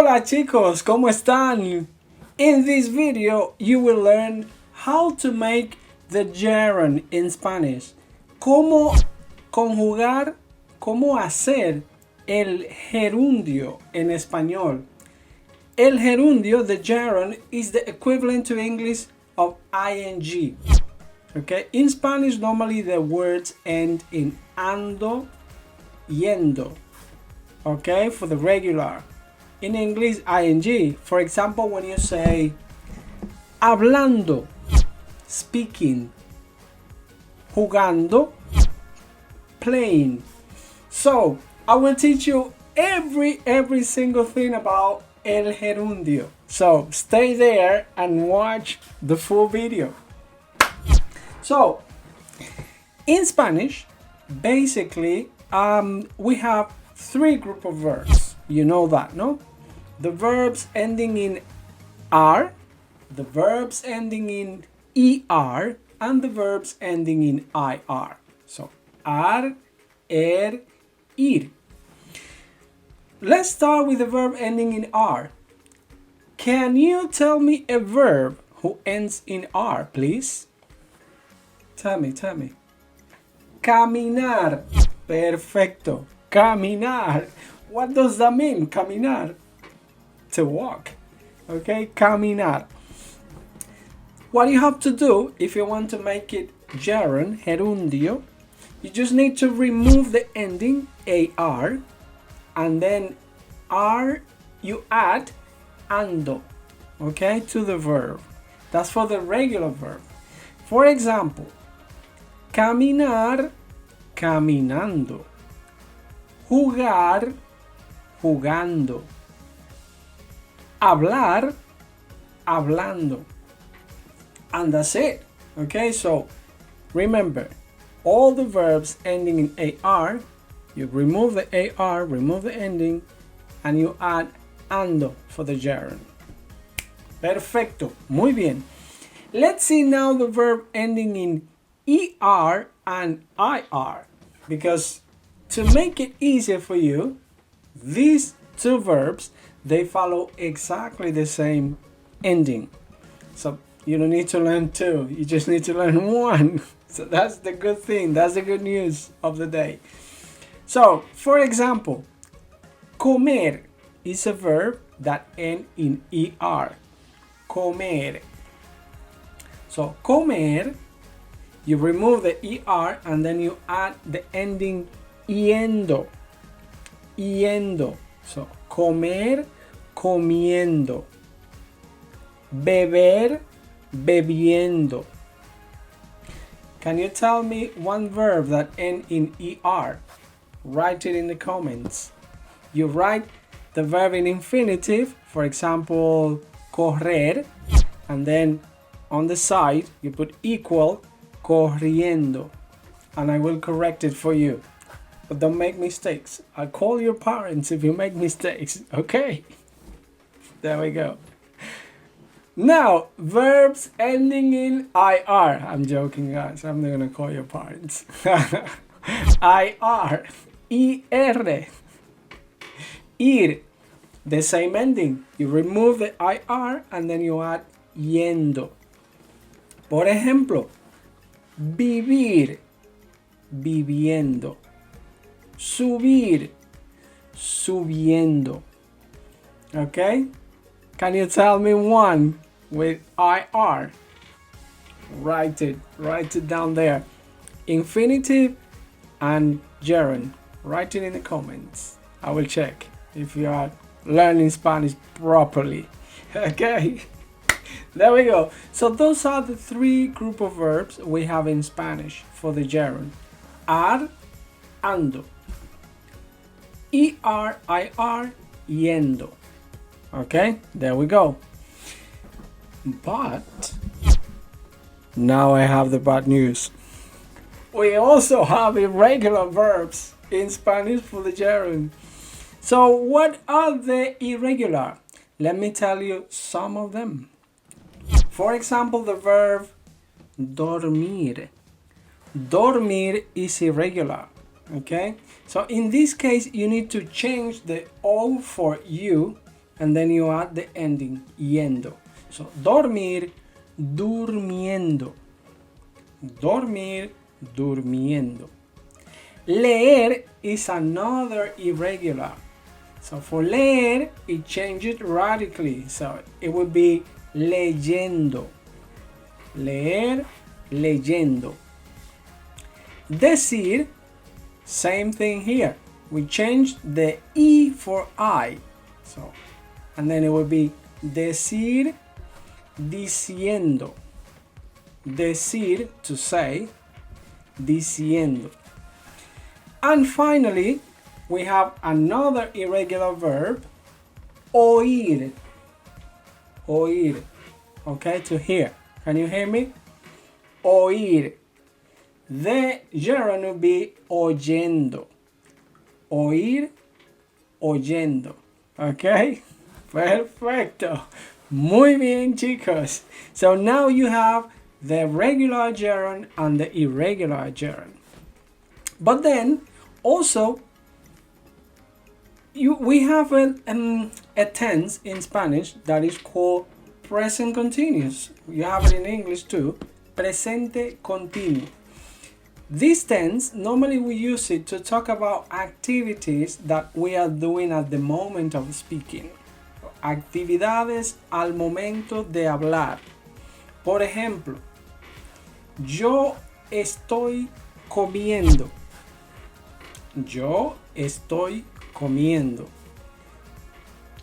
Hola chicos, ¿cómo están? In this video you will learn how to make the gerund in Spanish. Cómo conjugar, cómo hacer el gerundio en español. El gerundio, the gerund, is the equivalent to English of ing. Okay, in Spanish normally the words end in ANDO, IENDO. Okay, for the regular. In English, ing. For example, when you say hablando, speaking, jugando, playing. So I will teach you every single thing about el gerundio. So stay there and watch the full video. So in Spanish, basically, we have three groups of verbs. You know that, no? The verbs ending in R, the verbs ending in ER, and the verbs ending in IR. So, ar, ir. Let's start with the verb ending in R. Can you tell me a verb who ends in R, please? Tell me. Caminar. Perfecto. Caminar. What does that mean, caminar? To walk. Okay, caminar. What you have to do if you want to make it gerund, gerundio, you just need to remove the ending AR, and then R you add ANDO, okay, to the verb. That's for the regular verb. For example, caminar, caminando. Jugar, jugando. Hablar, hablando. And that's it. Okay, so remember, all the verbs ending in AR, you remove the AR, remove the ending, and you add ANDO for the gerund. Perfecto. Muy bien. Let's see now the verb ending in ER and IR, because to make it easier for you, these two verbs, they follow exactly the same ending. So you don't need to learn two, you just need to learn one. So that's the good thing, that's the good news of the day. So, for example, comer is a verb that ends in ER. Comer. So, comer, you remove the ER and then you add the ending IENDO. IENDO. So, comer, comiendo. Beber, bebiendo. Can you tell me one verb that ends in ER? Write it in the comments. You write the verb in infinitive, for example, correr, and then on the side you put equal, corriendo, and I will correct it for you. But don't make mistakes. I'll call your parents if you make mistakes, okay? There we go. Now, verbs ending in IR. I'm joking, guys. I'm not gonna call your parents. IR. IR. Ir. The same ending. You remove the IR and then you add yendo. Por ejemplo, vivir. Viviendo. Subir, subiendo. Okay? Can you tell me one with IR? Write it down there. Infinitive and gerund. Write it in the comments. I will check if you are learning Spanish properly. Okay? There we go. So those are the three group of verbs we have in Spanish for the gerund. Ar, ando. ER, IR, okay, there we go. But now I have the bad news. We also have irregular verbs in Spanish for the gerund. So what are the irregular? Let me tell you some of them. For example, the verb dormir. Dormir is irregular. Okay, so in this case you need to change the O for U and then you add the ending, IENDO. So, dormir, durmiendo. Dormir, durmiendo. Leer is another irregular. So for leer, it changes radically. So it would be leyendo. Leer, leyendo. Decir, same thing here. We changed the E for I. So, and then it would be decir, diciendo. Decir, to say, diciendo. And finally, we have another irregular verb, oír. Oír. Okay, to hear. Can you hear me? Oír. The gerund will be oyendo. Oír, oyendo. Okay? Perfecto. Muy bien, chicos. So now you have the regular gerund and the irregular gerund. But then also we have a tense in Spanish that is called present continuous. You have it in English too, presente continuo. This tense, normally we use it to talk about activities that we are doing at the moment of speaking. Actividades al momento de hablar. Por ejemplo, yo estoy comiendo. Yo estoy comiendo.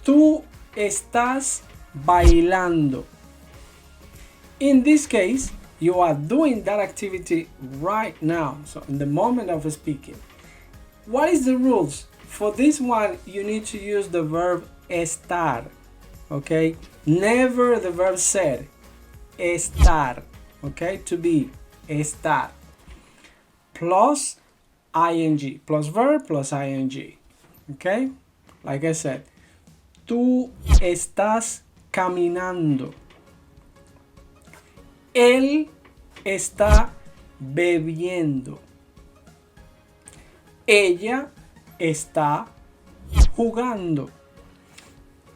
Tú estás bailando. In this case, you are doing that activity right now. So in the moment of speaking. What is the rules? For this one, you need to use the verb estar. Okay? Never the verb ser. Estar. Okay? To be. Estar. Plus ing. Plus verb plus ing. Okay? Like I said. Tú estás caminando. Él está bebiendo. Ella está jugando.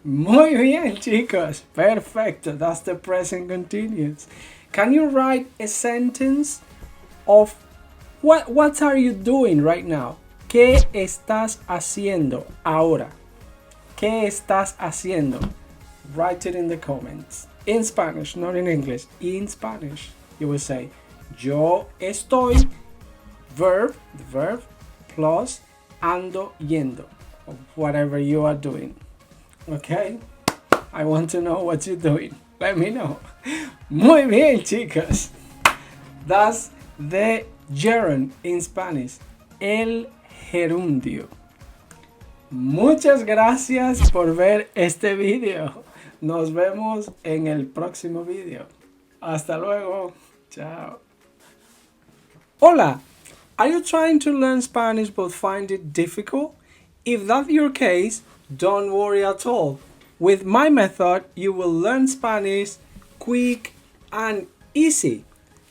Muy bien, chicos. Perfecto. That's the present continuous. Can you write a sentence of what are you doing right now? ¿Qué estás haciendo ahora? ¿Qué estás haciendo? Write it in the comments. In Spanish, not in English. In Spanish, you will say, yo estoy, verb, the verb, plus ando, yendo, or whatever you are doing. Okay? I want to know what you're doing. Let me know. Muy bien, chicos. That's the gerund in Spanish. El gerundio. Muchas gracias por ver este video. Nos vemos en el próximo video. Hasta luego. Chao. Hola. Are you trying to learn Spanish but find it difficult? If that's your case, don't worry at all. With my method, you will learn Spanish quick and easy.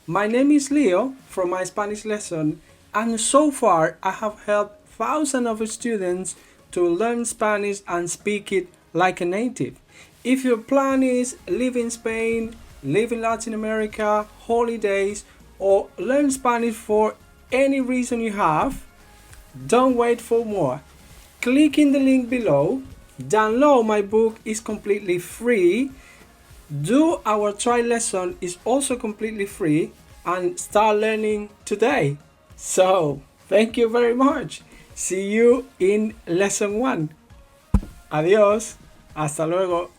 My name is Leo from My Spanish Lesson, and so far I have helped thousands of students to learn Spanish and speak it like a native. If your plan is live in Spain, live in Latin America, holidays, or learn Spanish for any reason you have, don't wait for more. Click in the link below, download my book, is completely free, do our trial lesson, is also completely free, and start learning today. So, thank you very much. See you in lesson 1. Adiós. Hasta luego.